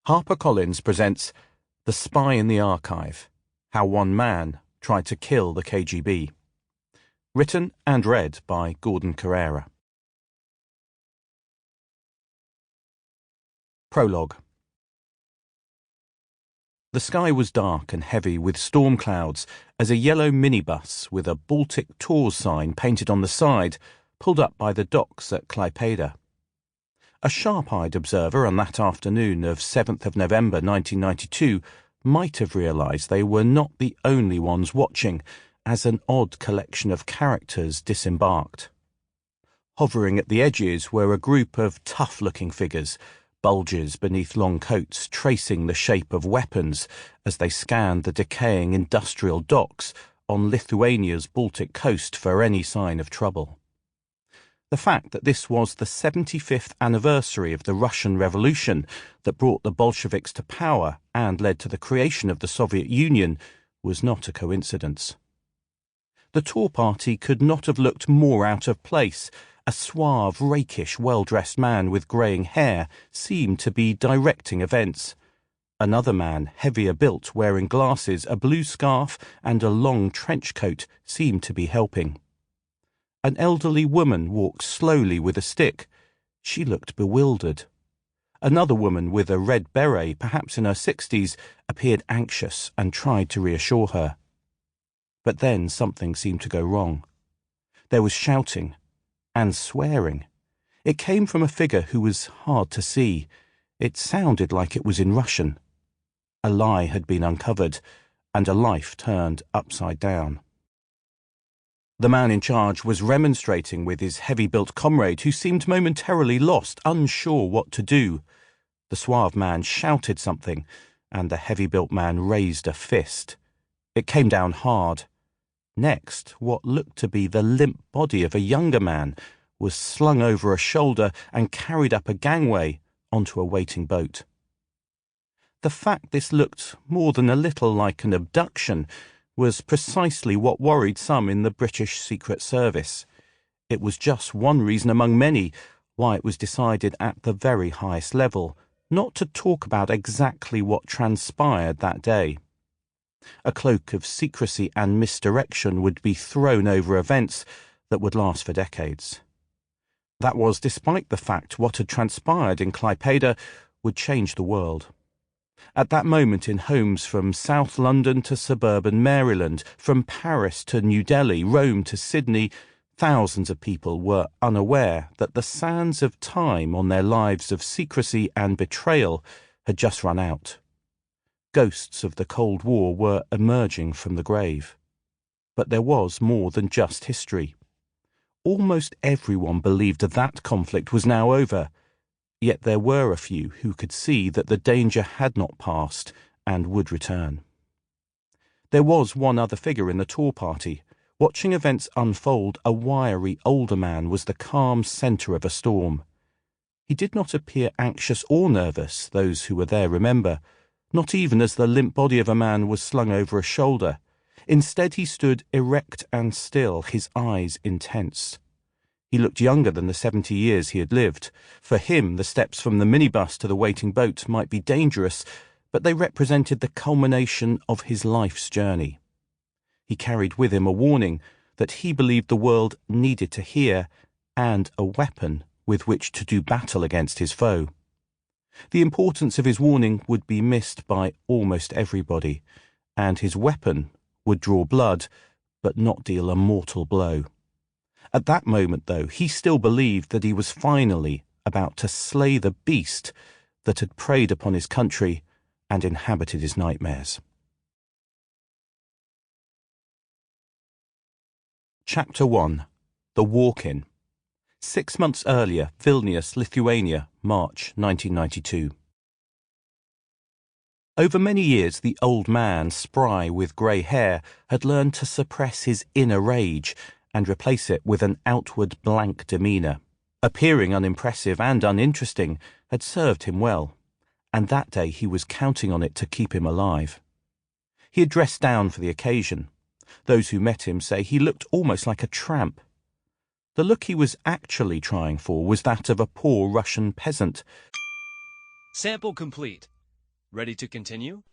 HarperCollins presents The Spy in the Archive, How One Man Tried to Kill the KGB. Written and read by Gordon Corera. Prologue. The sky was dark and heavy with storm clouds as a yellow minibus with a Baltic Tours sign painted on the side pulled up by the docks at Klaipeda. A sharp-eyed observer on that afternoon of 7th of November 1992 might have realised they were not the only ones watching as an odd collection of characters disembarked. Hovering at the edges were a group of tough-looking figures, bulges beneath long coats tracing the shape of weapons as they scanned the decaying industrial docks on Lithuania's Baltic coast for any sign of trouble. The fact that this was the 75th anniversary of the Russian Revolution that brought the Bolsheviks to power and led to the creation of the Soviet Union was not a coincidence. The tour party could not have looked more out of place. A suave, rakish, well-dressed man with greying hair seemed to be directing events. Another man, heavier built, wearing glasses, a blue scarf and a long trench coat, seemed to be helping. An elderly woman walked slowly with a stick. She looked bewildered. Another woman with a red beret, perhaps in her 60s, appeared anxious and tried to reassure her. But then something seemed to go wrong. There was shouting and swearing. It came from a figure who was hard to see. It sounded like it was in Russian. A lie had been uncovered, and a life turned upside down. The man in charge was remonstrating with his heavy-built comrade who seemed momentarily lost, unsure what to do. The suave man shouted something, and the heavy-built man raised a fist. It came down hard. Next, what looked to be the limp body of a younger man was slung over a shoulder and carried up a gangway onto a waiting boat. The fact this looked more than a little like an abduction was precisely what worried some in the British Secret Service. It was just one reason among many why it was decided at the very highest level not to talk about exactly what transpired that day. A cloak of secrecy and misdirection would be thrown over events that would last for decades. That was despite the fact what had transpired in Klaipeda would change the world. At that moment in homes from South London to suburban Maryland, from Paris to New Delhi, Rome to Sydney, thousands of people were unaware that the sands of time on their lives of secrecy and betrayal had just run out. Ghosts of the Cold War were emerging from the grave. But there was more than just history. Almost everyone believed that conflict was now over. Yet there were a few who could see that the danger had not passed and would return. There was one other figure in the tour party. Watching events unfold, a wiry older man was the calm centre of a storm. He did not appear anxious or nervous, those who were there remember, not even as the limp body of a man was slung over a shoulder. Instead he stood erect and still, his eyes intense. He looked younger than the 70 years he had lived. For him, the steps from the minibus to the waiting boat might be dangerous, but they represented the culmination of his life's journey. He carried with him a warning that he believed the world needed to hear, and a weapon with which to do battle against his foe. The importance of his warning would be missed by almost everybody, and his weapon would draw blood, but not deal a mortal blow. At that moment, though, he still believed that he was finally about to slay the beast that had preyed upon his country and inhabited his nightmares. Chapter 1. The Walk-In. 6 months earlier, Vilnius, Lithuania, March 1992. Over many years, the old man, spry with grey hair, had learned to suppress his inner rage and replace it with an outward blank demeanour. Appearing unimpressive and uninteresting had served him well, and that day he was counting on it to keep him alive. He had dressed down for the occasion. Those who met him say he looked almost like a tramp. The look he was actually trying for was that of a poor Russian peasant. Sample complete. Ready to continue?